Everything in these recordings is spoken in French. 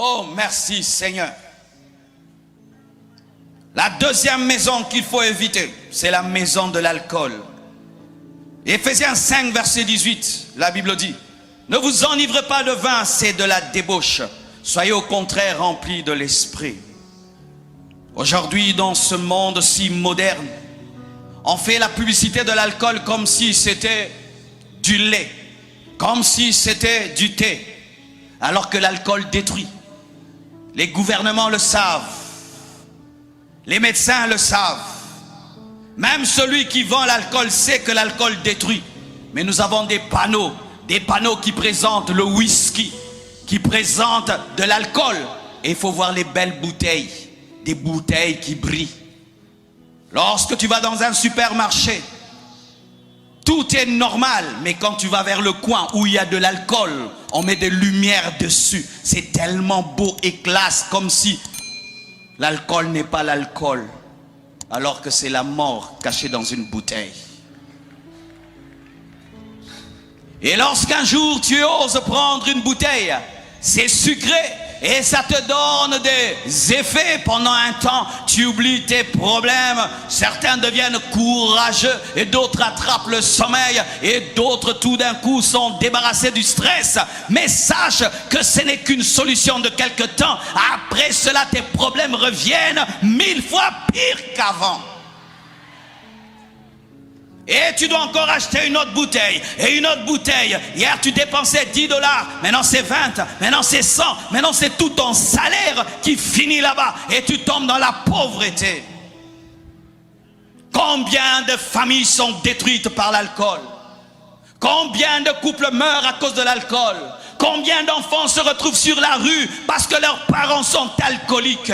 Oh, merci Seigneur. La deuxième maison qu'il faut éviter, c'est la maison de l'alcool. Éphésiens 5, verset 18, la Bible dit: ne vous enivrez pas de vin, c'est de la débauche. Soyez au contraire remplis de l'esprit. Aujourd'hui, dans ce monde si moderne, on fait la publicité de l'alcool comme si c'était du lait, comme si c'était du thé, alors que l'alcool détruit. Les gouvernements le savent, les médecins le savent, même celui qui vend l'alcool sait que l'alcool détruit. Mais nous avons des panneaux qui présentent le whisky, qui présentent de l'alcool. Et il faut voir les belles bouteilles, des bouteilles qui brillent. Lorsque tu vas dans un supermarché, tout est normal, mais quand tu vas vers le coin où il y a de l'alcool, on met des lumières dessus. C'est tellement beau et classe, comme si l'alcool n'est pas l'alcool, alors que c'est la mort cachée dans une bouteille. Et lorsqu'un jour tu oses prendre une bouteille, c'est sucré et ça te donne des effets. Pendant un temps, tu oublies tes problèmes. Certains deviennent courageux et d'autres attrapent le sommeil et d'autres tout d'un coup sont débarrassés du stress. Mais sache que ce n'est qu'une solution de quelque temps. Après cela, tes problèmes reviennent 1000 fois pire qu'avant. Et tu dois encore acheter une autre bouteille et une autre bouteille. Hier tu dépensais 10 $, maintenant c'est 20, maintenant c'est 100, maintenant c'est tout ton salaire qui finit là-bas et tu tombes dans la pauvreté. Combien de familles sont détruites par l'alcool? Combien de couples meurent à cause de l'alcool? Combien d'enfants se retrouvent sur la rue parce que leurs parents sont alcooliques?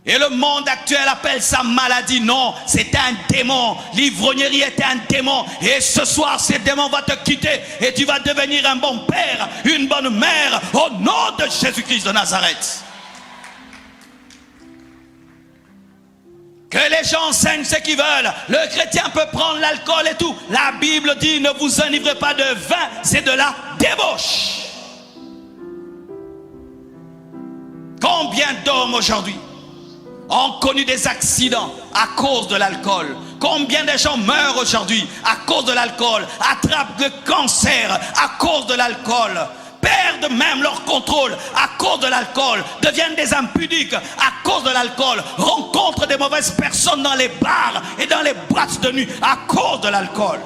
Et le monde actuel appelle ça maladie. Non, c'est un démon. L'ivrognerie est un démon. Et ce soir, ce démon va te quitter. Et tu vas devenir un bon père, une bonne mère, au nom de Jésus-Christ de Nazareth. Que les gens enseignent ce qu'ils veulent. Le chrétien peut prendre l'alcool et tout. La Bible dit, ne vous enivrez pas de vin. C'est de la débauche. Combien d'hommes aujourd'hui ont connu des accidents à cause de l'alcool? Combien de gens meurent aujourd'hui à cause de l'alcool, attrapent le cancer à cause de l'alcool, perdent même leur contrôle à cause de l'alcool, deviennent des impudiques à cause de l'alcool, rencontrent des mauvaises personnes dans les bars et dans les boîtes de nuit à cause de l'alcool.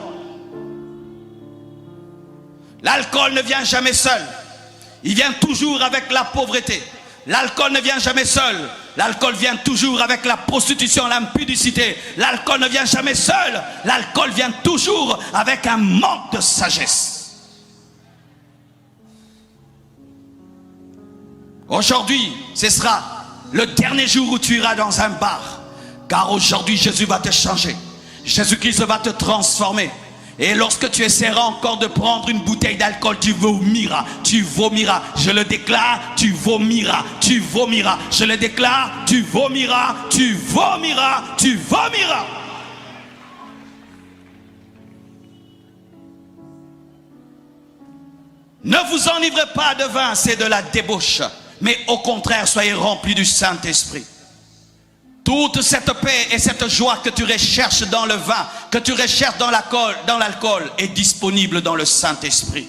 L'alcool ne vient jamais seul, il vient toujours avec la pauvreté. L'alcool ne vient jamais seul. L'alcool vient toujours avec la prostitution, l'impudicité. L'alcool ne vient jamais seul. L'alcool vient toujours avec un manque de sagesse. Aujourd'hui, ce sera le dernier jour où tu iras dans un bar. Car aujourd'hui, Jésus va te changer. Jésus-Christ va te transformer. Et lorsque tu essaieras encore de prendre une bouteille d'alcool, tu vomiras, je le déclare, tu vomiras, je le déclare, tu vomiras. Ne vous enivrez pas de vin, c'est de la débauche, mais au contraire, soyez remplis du Saint-Esprit. Toute cette paix et cette joie que tu recherches dans le vin, que tu recherches dans l'alcool, est disponible dans le Saint-Esprit.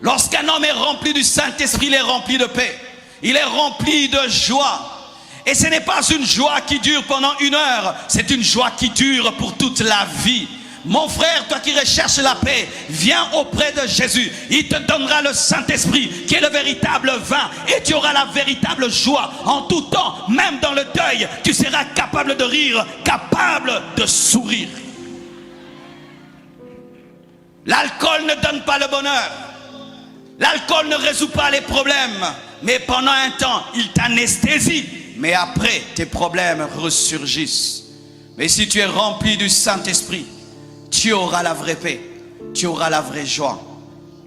Lorsqu'un homme est rempli du Saint-Esprit, il est rempli de paix. Il est rempli de joie. Et ce n'est pas une joie qui dure pendant 1 heure, c'est une joie qui dure pour toute la vie. Mon frère, toi qui recherches la paix, viens auprès de Jésus. Il te donnera le Saint-Esprit qui est le véritable vin. Et tu auras la véritable joie en tout temps. Même dans le deuil, tu seras capable de rire, capable de sourire. L'alcool ne donne pas le bonheur. L'alcool ne résout pas les problèmes. Mais pendant un temps, il t'anesthésie. Mais après, tes problèmes ressurgissent. Mais si tu es rempli du Saint-Esprit, tu auras la vraie paix, tu auras la vraie joie.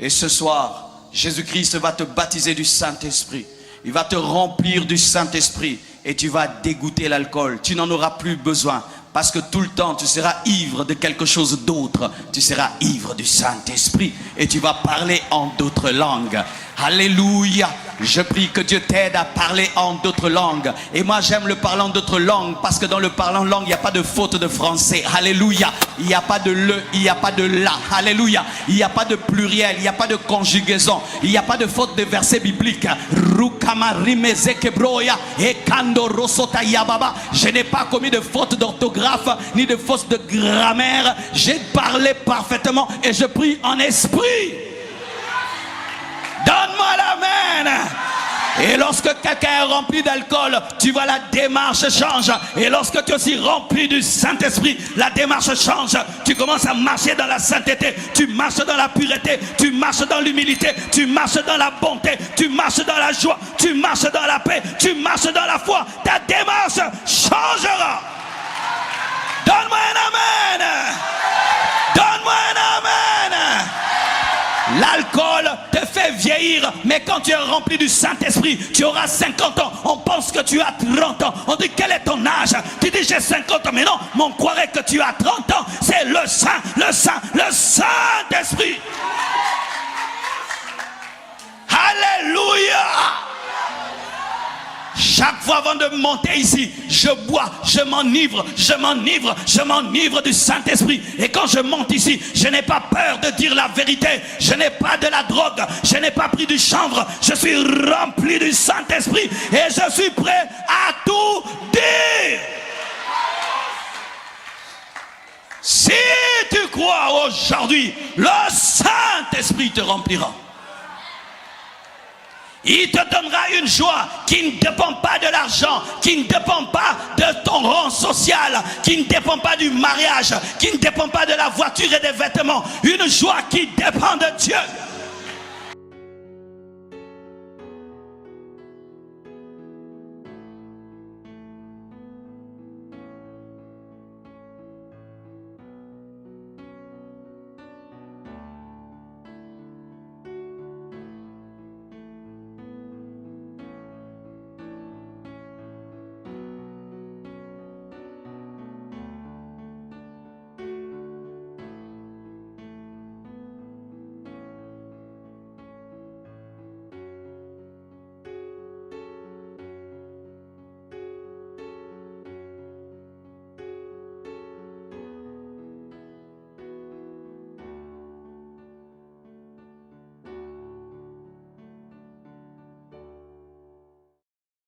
Et ce soir, Jésus-Christ va te baptiser du Saint-Esprit. Il va te remplir du Saint-Esprit et tu vas dégoûter l'alcool. Tu n'en auras plus besoin parce que tout le temps, tu seras ivre de quelque chose d'autre. Tu seras ivre du Saint-Esprit et tu vas parler en d'autres langues. Alléluia. Je prie que Dieu t'aide à parler en d'autres langues. Et moi j'aime le parler en d'autres langues parce que dans le parlant langue, il n'y a pas de faute de français. Alléluia. Il n'y a pas de le, il n'y a pas de la. Alléluia. Il n'y a pas de pluriel, il n'y a pas de conjugaison. Il n'y a pas de faute de verset biblique. Je n'ai pas commis de faute d'orthographe ni de faute de grammaire. J'ai parlé parfaitement et je prie en esprit. Donne-moi l'amen. Et lorsque quelqu'un est rempli d'alcool, tu vois la démarche change. Et lorsque tu es aussi rempli du Saint-Esprit, la démarche change. Tu commences à marcher dans la sainteté, tu marches dans la pureté, tu marches dans l'humilité, tu marches dans la bonté, tu marches dans la joie, tu marches dans la paix, tu marches dans la foi. Ta démarche changera. Donne-moi un amen. Donne-moi un amen. L'alcool te fait vieillir, mais quand tu es rempli du Saint-Esprit, tu auras 50 ans. On pense que tu as 30 ans. On dit quel est ton âge? Tu dis j'ai 50 ans, mais non, mais on croirait que tu as 30 ans. C'est le Saint-Esprit. Alléluia. Chaque fois avant de monter ici, je bois, je m'enivre du Saint-Esprit. Et quand je monte ici, je n'ai pas peur de dire la vérité. Je n'ai pas de la drogue, je n'ai pas pris du chanvre. Je suis rempli du Saint-Esprit et je suis prêt à tout dire. Si tu crois aujourd'hui, le Saint-Esprit te remplira. Il te donnera une joie qui ne dépend pas de l'argent, qui ne dépend pas de ton rang social, qui ne dépend pas du mariage, qui ne dépend pas de la voiture et des vêtements. Une joie qui dépend de Dieu.